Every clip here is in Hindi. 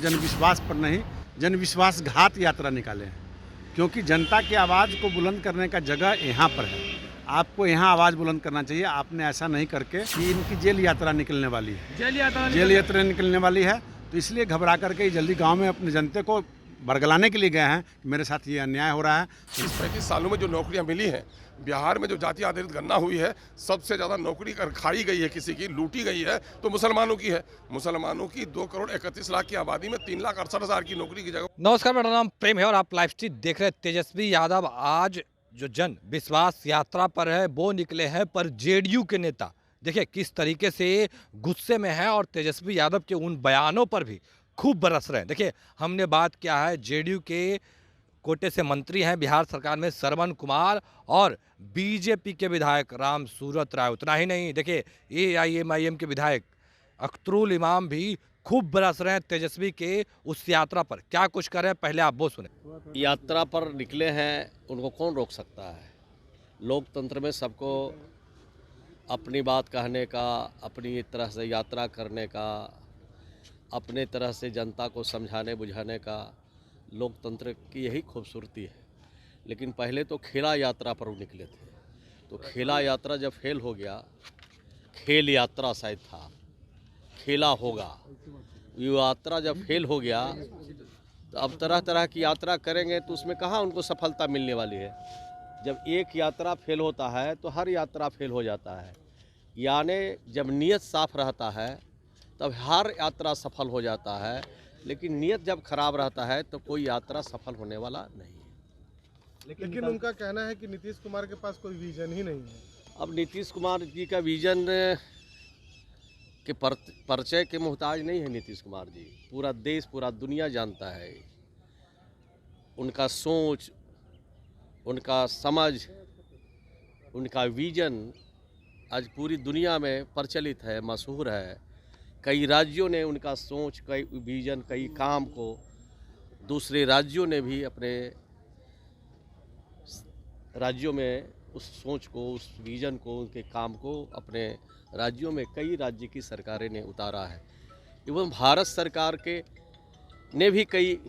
जनविश्वास पर नहीं, जनविश्वासघात यात्रा निकाले हैं, क्योंकि जनता की आवाज़ को बुलंद करने का जगह यहाँ पर है। आपको यहाँ आवाज़ बुलंद करना चाहिए। आपने ऐसा नहीं करके कि इनकी जेल यात्रा निकलने वाली है, जेल यात्रा निकलने वाली है, तो इसलिए घबरा करके जल्दी गांव में अपने जनता को बरगलाने के लिए गए हैं कि मेरे साथ ये अन्याय हो रहा है। इस 35 सालों में जो नौकरियां मिली हैं, बिहार में जो जाति आधारित गणना हुई है, सबसे ज़्यादा नौकरी कर खाई गई है, किसी की लूटी गई है तो मुसलमानों की है। मुसलमानों की 2,31,00,000 की आबादी में 3,68,000 की नौकरी की जगह। नमस्कार, मेरा नाम प्रेम है और आप लाइव स्ट्रीम देख रहे हैं। तेजस्वी यादव आज जो जन विश्वास यात्रा पर है वो निकले हैं, पर जेडीयू के नेता देखिए किस तरीके से गुस्से में है और तेजस्वी यादव के उन बयानों पर भी खूब बरस रहे हैं। देखिए, हमने बात किया है जेडीयू के कोटे से मंत्री हैं बिहार सरकार में श्रवण कुमार और बीजेपी के विधायक राम सूरत राय। उतना ही नहीं, देखिए एआईएमआईएम के विधायक अख्तरुल इमाम भी खूब बरस रहे हैं तेजस्वी के उस यात्रा पर। क्या कुछ कर रहे हैं, पहले आप वो सुने। यात्रा पर निकले हैं, उनको कौन रोक सकता है। लोकतंत्र में सबको अपनी बात कहने का, अपनी तरह से यात्रा करने का, अपने तरह से जनता को समझाने बुझाने का लोकतंत्र की यही खूबसूरती है। लेकिन पहले तो खेला यात्रा पर वो निकले थे, तो खेला यात्रा जब फेल हो गया, खेल यात्रा शायद था, खेला होगा, ये यात्रा जब फेल हो गया तो अब तरह तरह की यात्रा करेंगे तो उसमें कहाँ उनको सफलता मिलने वाली है। जब एक यात्रा फेल होता है तो हर यात्रा फेल हो जाता है। यानी जब नीयत साफ रहता है तब हर यात्रा सफल हो जाता है, लेकिन नीयत जब खराब रहता है तो कोई यात्रा सफल होने वाला नहीं है। लेकिन उनका कहना है कि नीतीश कुमार के पास कोई विजन ही नहीं है। अब नीतीश कुमार जी का विजन के परिचय के मोहताज नहीं है नीतीश कुमार जी। पूरा देश, पूरा दुनिया जानता है उनका सोच, उनका समझ, उनका विजन आज पूरी दुनिया में प्रचलित है, मशहूर है। कई राज्यों ने उनका सोच, कई विजन, कई काम को दूसरे राज्यों ने भी अपने राज्यों में उस सोच को, उस विजन को, उनके काम को अपने राज्यों में कई राज्य की सरकारें ने उतारा है। एवं भारत सरकार के ने भी कई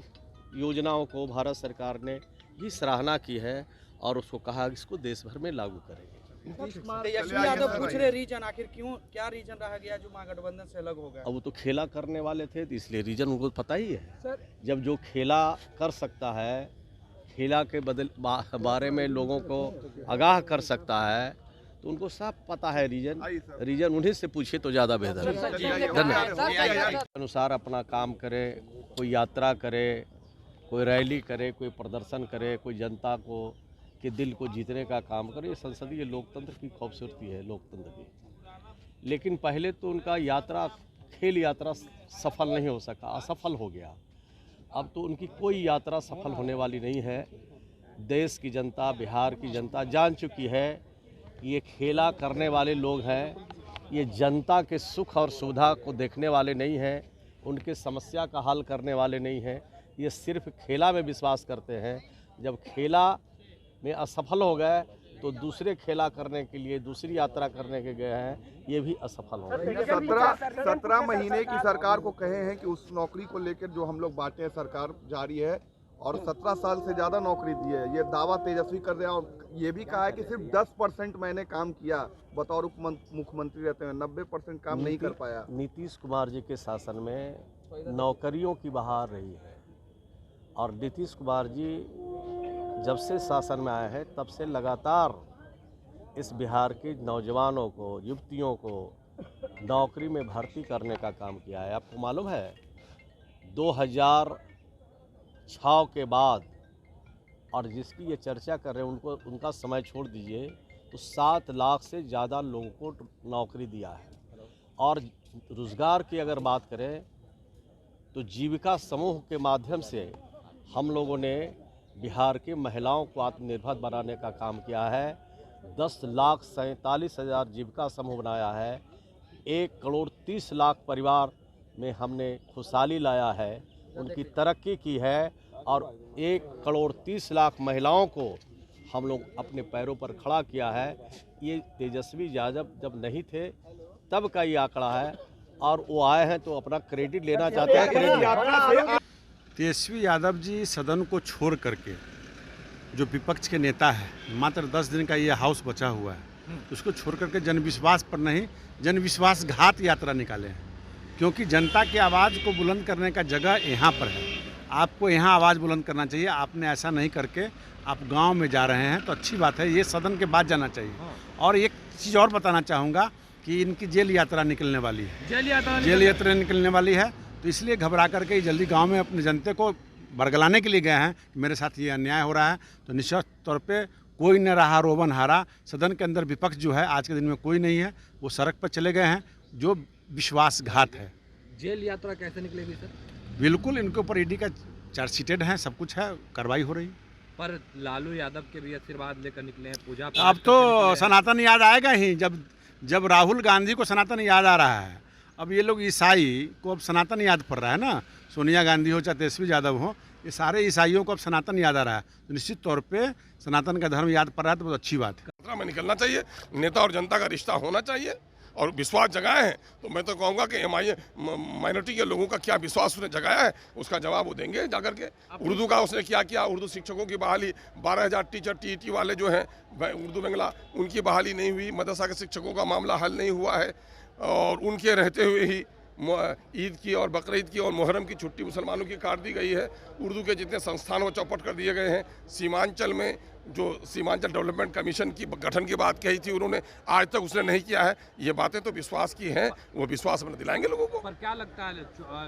योजनाओं को भारत सरकार ने भी सराहना की है और उसको कहा कि इसको देश भर में लागू करेंगे। तेजस्वी यादव पूछ रहे रीजन, आखिर क्यों, क्या रीजन रह गया जो महागठबंधन से अलग हो गया? अब वो तो खेला करने वाले थे तो इसलिए रीजन उनको पता ही है सर। जब जो खेला कर सकता है, खेला के बारे में लोगों को आगाह कर सकता है, तो उनको साफ पता है रीजन उन्हीं से पूछे तो ज़्यादा बेहतर है। धन्यवाद। अनुसार अपना काम करे, कोई यात्रा करे, कोई रैली करे, कोई प्रदर्शन करे, कोई जनता को के दिल को जीतने का काम करे। ये संसदीय लोकतंत्र की खूबसूरती है, लोकतंत्र की। लेकिन पहले तो उनका यात्रा, खेल यात्रा सफल नहीं हो सका, असफल हो गया। अब तो उनकी कोई यात्रा सफल होने वाली नहीं है। देश की जनता, बिहार की जनता जान चुकी है कि ये खेला करने वाले लोग हैं, ये जनता के सुख और सुविधा को देखने वाले नहीं हैं, उनके समस्या का हल करने वाले नहीं हैं। ये सिर्फ खेला में विश्वास करते हैं। जब खेला में असफल हो गए तो दूसरे खेला करने के लिए, दूसरी यात्रा करने के गए हैं, ये भी असफल हो गए। 17 महीने की सरकार को कहे हैं कि उस नौकरी को लेकर जो हम लोग बांटे हैं, सरकार जारी है और 17 साल से ज़्यादा नौकरी दी है, ये दावा तेजस्वी कर रहे हैं। और ये भी कहा है कि सिर्फ 10% मैंने काम किया बतौर मुख्यमंत्री रहते हैं, 90% काम नहीं कर पाया। नीतीश कुमार जी के शासन में नौकरियों की बहार रही है और नीतीश कुमार जी जब से शासन में आए हैं तब से लगातार इस बिहार के नौजवानों को, युवतियों को नौकरी में भर्ती करने का काम किया है। आपको मालूम है 2006 के बाद, और जिसकी ये चर्चा कर रहे हैं उनको, उनका समय छोड़ दीजिए, तो 7 लाख से ज़्यादा लोगों को नौकरी दिया है। और रोज़गार की अगर बात करें तो जीविका समूह के माध्यम से हम लोगों ने बिहार के महिलाओं को आत्मनिर्भर बनाने का काम किया है। 10,47,000 जीविका समूह बनाया है। 1,30,00,000 परिवार में हमने खुशहाली लाया है, उनकी तरक्की की है और 1,30,00,000 महिलाओं को हम लोग अपने पैरों पर खड़ा किया है। ये तेजस्वी यादव जब नहीं थे तब का ये आंकड़ा है। और वो आए हैं तो अपना क्रेडिट लेना चाहते हैं। क्रेडिट तेजस्वी यादव जी सदन को छोड़ करके जो विपक्ष के नेता है, मात्र 10 दिन का ये हाउस बचा हुआ है, उसको छोड़ करके जनविश्वास पर नहीं, जनविश्वासघात यात्रा निकाले हैं। क्योंकि जनता की आवाज़ को बुलंद करने का जगह यहाँ पर है। आपको यहाँ आवाज़ बुलंद करना चाहिए। आपने ऐसा नहीं करके आप गांव में जा रहे हैं तो अच्छी बात है, ये सदन के बाद जाना चाहिए। और एक चीज़ और बताना चाहूँगा कि इनकी जेल यात्रा निकलने वाली है, जेल यात्रा निकलने वाली है, तो इसलिए घबरा करके जल्दी गांव में अपने जनता को बरगलाने के लिए गए हैं कि मेरे साथ ये अन्याय हो रहा है। तो निश्चित तौर पे कोई न रहा रोबन हारा। सदन के अंदर विपक्ष जो है आज के दिन में कोई नहीं है, वो सड़क पर चले गए हैं, जो विश्वासघात है। जेल यात्रा कैसे निकलेगी सर? बिल्कुल इनके ऊपर ईडी का चार्जशीटेड है, सब कुछ है, कार्रवाई हो रही है। पर लालू यादव के भी आशीर्वाद लेकर निकले हैं, पूजा अब तो सनातन याद आएगा ही, जब राहुल गांधी को सनातन याद आ रहा है। अब ये लोग ईसाई को अब सनातन याद पड़ रहा है ना, सोनिया गांधी हो चाहे तेजस्वी यादव हो, ये सारे ईसाइयों को अब सनातन याद आ रहा है। तो निश्चित तौर पे सनातन का धर्म याद पड़ रहा है, तो बहुत अच्छी बात है। यात्रा में निकलना चाहिए, नेता और जनता का रिश्ता होना चाहिए और विश्वास जगाए हैं। तो मैं तो कहूँगा कि माइनॉरिटी के लोगों का क्या विश्वास उसने जगाया है, उसका जवाब वो देंगे जाकर के। उर्दू का उसने क्या किया, उर्दू शिक्षकों की बहाली, 12,000 टीचर टीईटी वाले जो हैं उर्दू बंगला, उनकी बहाली नहीं हुई। मदरसा के शिक्षकों का मामला हल नहीं हुआ है और उनके रहते हुए ही ईद की और बकरीद की और मुहर्रम की छुट्टी मुसलमानों की काट दी गई है। उर्दू के जितने संस्थान वो चौपट कर दिए गए हैं। सीमांचल में जो सीमांचल डेवलपमेंट कमीशन की गठन की बात कही थी उन्होंने, आज तक उसने नहीं किया है। ये बातें तो विश्वास की हैं, वो विश्वास अपने दिलाएंगे लोगों को। पर क्या लगता है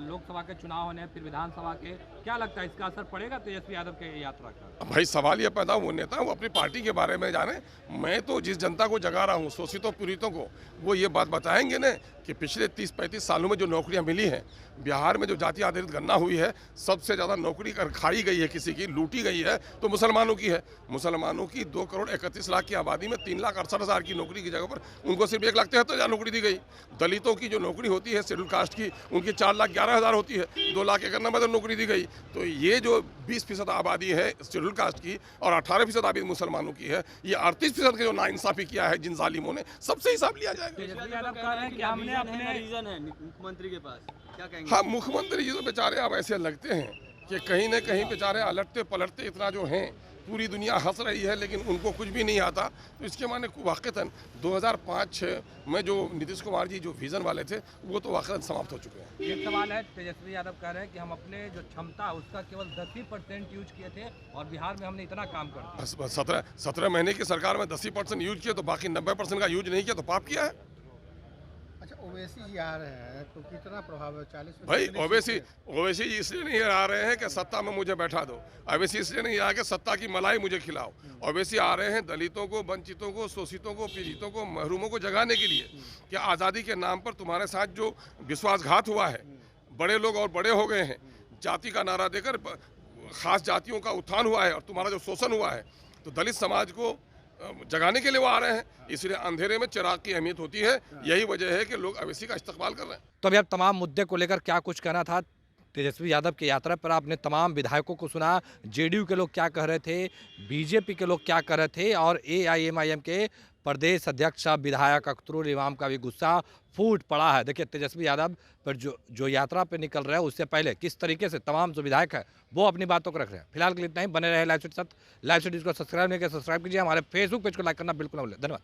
लोकसभा के चुनाव होने फिर विधानसभा के, क्या लगता है इसका असर पड़ेगा तेजस्वी यादव के यात्रा का? भाई सवाल ये पैदा, वो नेता वो अपनी पार्टी के बारे में जाने। मैं तो जिस जनता को जगा रहा हूँ, शोषितों पीड़ितों को, वो ये बात बताएंगे न कि पिछले 30-35 सालों में जो नौकरियां मिली हैं, बिहार में जो जाति आधारित गणना हुई है, सबसे ज़्यादा नौकरी कर खाई गई है, किसी की लूटी गई है तो मुसलमानों की है। मुसलमानों की 2,31,00,000 की आबादी में 3,68,000 की नौकरी की जगह पर उनको सिर्फ 1,73,000 नौकरी दी गई। दलितों की जो नौकरी होती है शेड्यूल कास्ट की, उनकी 4,11,000 होती है, 2,91,000 नौकरी दी गई। तो ये जो 20% आबादी है शेड्यूल कास्ट की और 18% आबादी मुसलमानों की है, ये 38% की जो नाइंसाफ़ी किया है जिन जालिमों ने, सबसे हिसाब लिया जाएगा। मुख्यमंत्री के पास क्या कहेंगे? हाँ, मुख्यमंत्री जी तो बेचारे अब ऐसे लगते हैं कि कहीं न कहीं बेचारे अलटते पलटते इतना जो हैं, पूरी दुनिया हंस रही है लेकिन उनको कुछ भी नहीं आता। तो इसके माने वाक़तन 2005-06 में जो नीतीश कुमार जी जो विज़न वाले थे, वो तो वाक़तन समाप्त हो चुके हैं। एक सवाल है, तेजस्वी यादव कह रहे हैं कि हम अपने जो क्षमता उसका केवल 10% यूज किए थे और बिहार में हमने इतना काम कर दिया। 17 महीने की सरकार में 10% यूज किया तो बाकी 90% का यूज नहीं किया तो पाप किया है। अच्छा, ओवैसी जी आ रहे हैं तो कितना प्रभाव है? 40 भाई ओवैसी जी इसलिए नहीं आ रहे हैं कि सत्ता में मुझे बैठा दो। ओवैसी इसलिए नहीं आया कि सत्ता की मलाई मुझे खिलाओ। ओवैसी आ रहे हैं दलितों को, वंचितों को, शोषितों को, पीड़ितों को, महरूमों को जगाने के लिए कि आज़ादी के नाम पर तुम्हारे साथ जो विश्वासघात हुआ है, बड़े लोग और बड़े हो गए हैं, जाति का नारा देकर खास जातियों का उत्थान हुआ है और तुम्हारा जो शोषण हुआ है, तो दलित समाज को जगाने के लिए वो आ रहे हैं। इसलिए अंधेरे में चिराग की अहमियत होती है। यही वजह है कि लोग ओवैसी का इस्तेमाल कर रहे हैं। तो अभी आप तमाम मुद्दे को लेकर क्या कुछ कहना था तेजस्वी यादव की यात्रा पर? आपने तमाम विधायकों को सुना, जेडीयू के लोग क्या कह रहे थे, बीजेपी के लोग क्या कह रहे थे और एआईएमआईएम के प्रदेश अध्यक्ष विधायक अख्तरुल इमाम का भी गुस्सा फूट पड़ा है। देखिए तेजस्वी यादव पर जो यात्रा पे निकल रहे हैं उससे पहले किस तरीके से तमाम जो विधायक है वो अपनी बातों को रख रहे हैं। फिलहाल के लिए इतना ही। बने रहे लाइव सिटी के साथ। लाइव सिटी को सब्सक्राइब नहीं किया सब्सक्राइब कीजिए। हमारे फेसबुक पेज को लाइक करना बिल्कुल न भूलें। धन्यवाद।